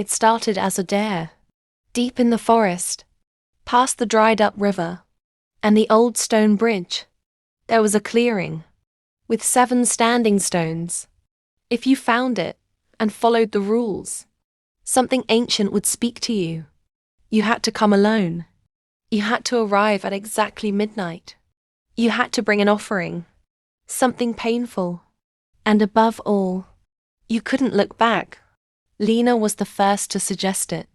It started as a dare. Deep in the forest, past the dried-up river, and the old stone bridge, there was a clearing, with 7 standing stones. If you found it, and followed the rules, something ancient would speak to you. You had to come alone. You had to arrive at exactly midnight. You had to bring an offering, something painful. And above all, you couldn't look back. Lena was the first to suggest it.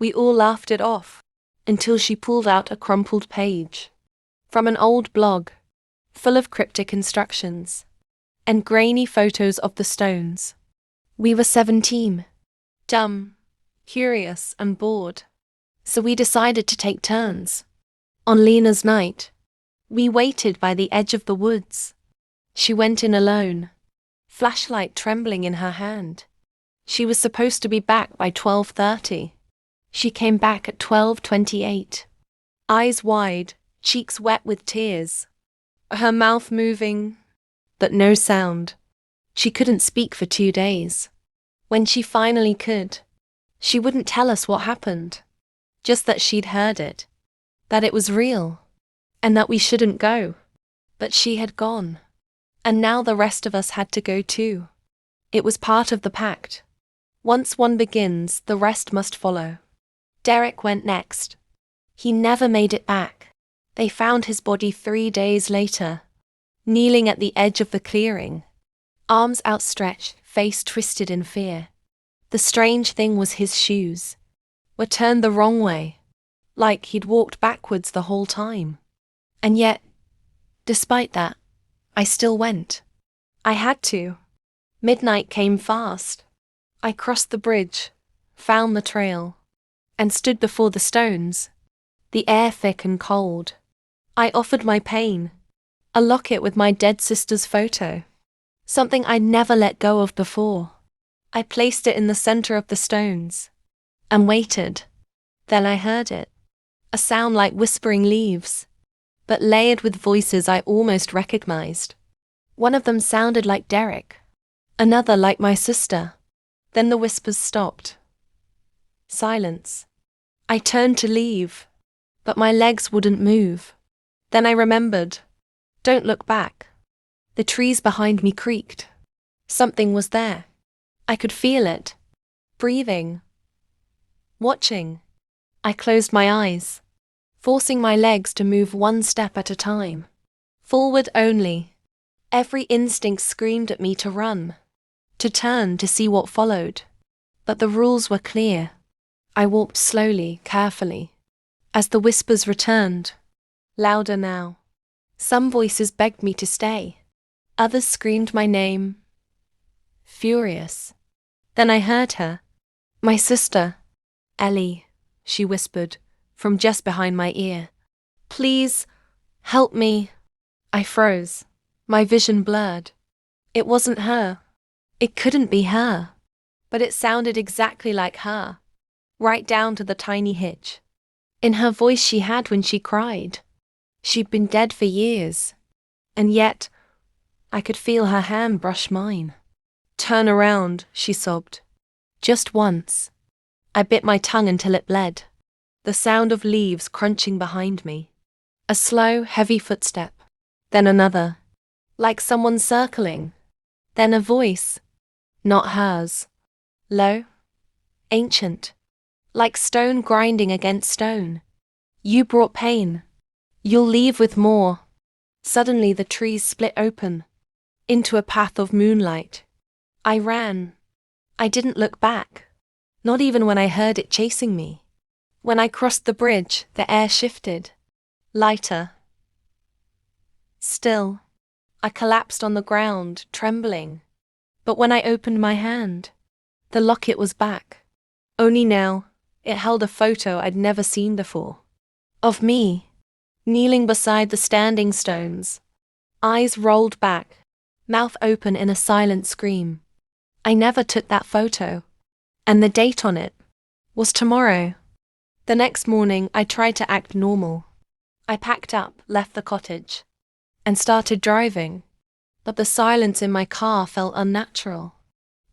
We all laughed it off, until she pulled out a crumpled page from an old blog, full of cryptic instructions and grainy photos of the stones. We were 17, dumb, curious, and bored. So we decided to take turns. On Lena's night, we waited by the edge of the woods. She went in alone, flashlight trembling in her hand. She was supposed to be back by 12:30. She came back at 12:28, eyes wide, cheeks wet with tears, her mouth moving, but no sound. She couldn't speak for 2 days. When she finally could, she wouldn't tell us what happened, just that she'd heard it, that it was real, and that we shouldn't go. But she had gone, and now the rest of us had to go too. It was part of the pact. Once one begins, the rest must follow. Derek went next. He never made it back. They found his body 3 days later, kneeling at the edge of the clearing, arms outstretched, face twisted in fear. The strange thing was his shoes were turned the wrong way, like he'd walked backwards the whole time. And yet, despite that, I still went. I had to. Midnight came fast. I crossed the bridge, found the trail, and stood before the stones, the air thick and cold. I offered my pain, a locket with my dead sister's photo, something I'd never let go of before. I placed it in the center of the stones, and waited. Then I heard it, a sound like whispering leaves, but layered with voices I almost recognized. One of them sounded like Derek, another like my sister. Then the whispers stopped. Silence. I turned to leave, but my legs wouldn't move. Then I remembered. Don't look back. The trees behind me creaked. Something was there. I could feel it. Breathing. Watching. I closed my eyes, forcing my legs to move one step at a time. Forward only. Every instinct screamed at me to run, to turn to see what followed. But the rules were clear. I walked slowly, carefully, as the whispers returned, louder now. Some voices begged me to stay. Others screamed my name, furious. Then I heard her. My sister. Ellie, she whispered, from just behind my ear. Please, help me. I froze, my vision blurred. It wasn't her. It couldn't be her. But it sounded exactly like her, right down to the tiny hitch. In her voice she had when she cried. She'd been dead for years, and yet I could feel her hand brush mine. Turn around, she sobbed. Just once. I bit my tongue until it bled. The sound of leaves crunching behind me. A slow, heavy footstep. Then another, like someone circling. Then a voice, not hers. Low, ancient, like stone grinding against stone. You brought pain. You'll leave with more. Suddenly the trees split open, into a path of moonlight. I ran. I didn't look back, not even when I heard it chasing me. When I crossed the bridge, the air shifted, lighter. Still, I collapsed on the ground, trembling. But when I opened my hand, the locket was back. Only now, it held a photo I'd never seen before. Of me, kneeling beside the standing stones, eyes rolled back, mouth open in a silent scream. I never took that photo, and the date on it was tomorrow. The next morning, I tried to act normal. I packed up, left the cottage, and started driving. But the silence in my car felt unnatural.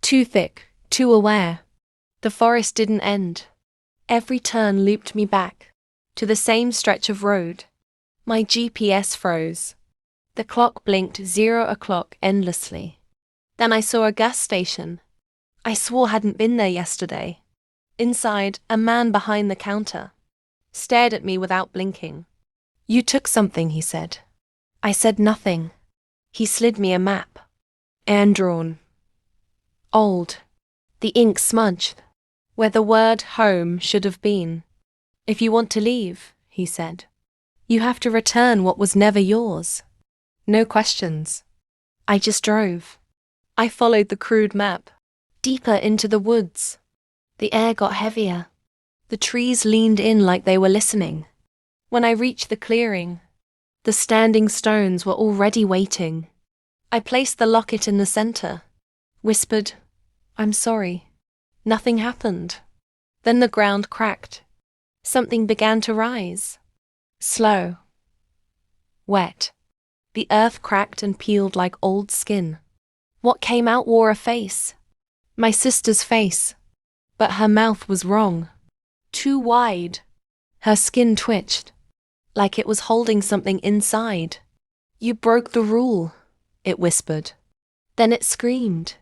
Too thick, too aware. The forest didn't end. Every turn looped me back to the same stretch of road. My GPS froze. The clock blinked 0 o'clock endlessly. Then I saw a gas station. I swore hadn't been there yesterday. Inside, a man behind the counter stared at me without blinking. "You took something," he said. I said nothing. He slid me a map. Hand-drawn. Old. The ink smudged where the word home should have been. "If you want to leave," he said, "you have to return what was never yours." No questions. I just drove. I followed the crude map, deeper into the woods. The air got heavier. The trees leaned in like they were listening. When I reached the clearing, the standing stones were already waiting. I placed the locket in the center, whispered, "I'm sorry." Nothing happened. Then the ground cracked. Something began to rise. Slow. Wet. The earth cracked and peeled like old skin. What came out wore a face. My sister's face. But her mouth was wrong. Too wide. Her skin twitched, like it was holding something inside. "You broke the rule," it whispered. Then it screamed.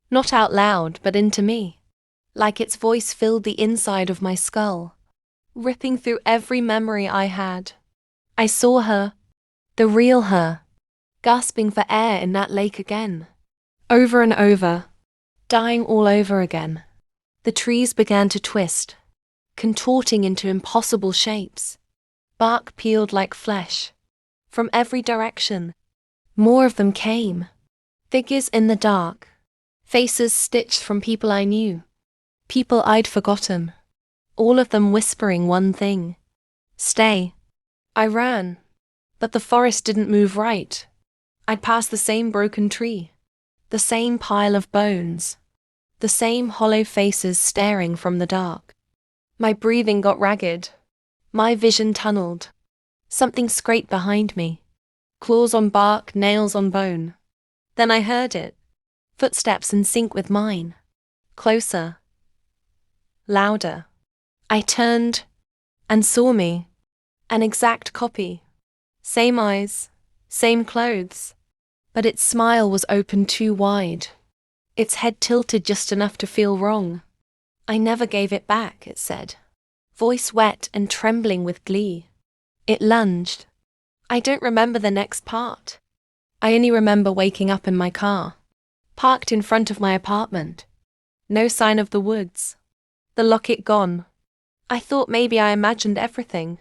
Not out loud, but into me. Like its voice filled the inside of my skull, ripping through every memory I had. I saw her, the real her, gasping for air in that lake again. Over and over, dying all over again. The trees began to twist, contorting into impossible shapes. Bark peeled like flesh. From every direction, more of them came. Figures in the dark, faces stitched from people I knew, people I'd forgotten, all of them whispering one thing: "Stay." I ran, but the forest didn't move right. I'd passed the same broken tree, the same pile of bones, the same hollow faces staring from the dark. My breathing got ragged. My vision tunneled. Something scraped behind me. Claws on bark, nails on bone. Then I heard it. Footsteps in sync with mine. Closer. Louder. I turned and saw me. An exact copy. Same eyes, same clothes. But its smile was open too wide. Its head tilted just enough to feel wrong. "I never gave it back," it said, voice wet and trembling with glee. It lunged. I don't remember the next part. I only remember waking up in my car, parked in front of my apartment. No sign of the woods. The locket gone. I thought maybe I imagined everything.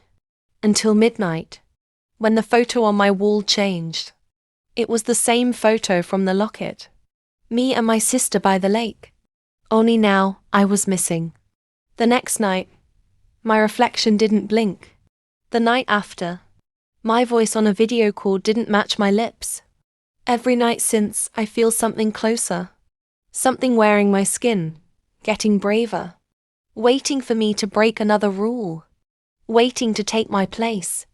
Until midnight, when the photo on my wall changed. It was the same photo from the locket. Me and my sister by the lake. Only now I was missing. The next night, my reflection didn't blink. The night after, my voice on a video call didn't match my lips. Every night since, I feel something closer. Something wearing my skin, getting braver. Waiting for me to break another rule. Waiting to take my place.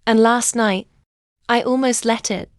And last night, I almost let it.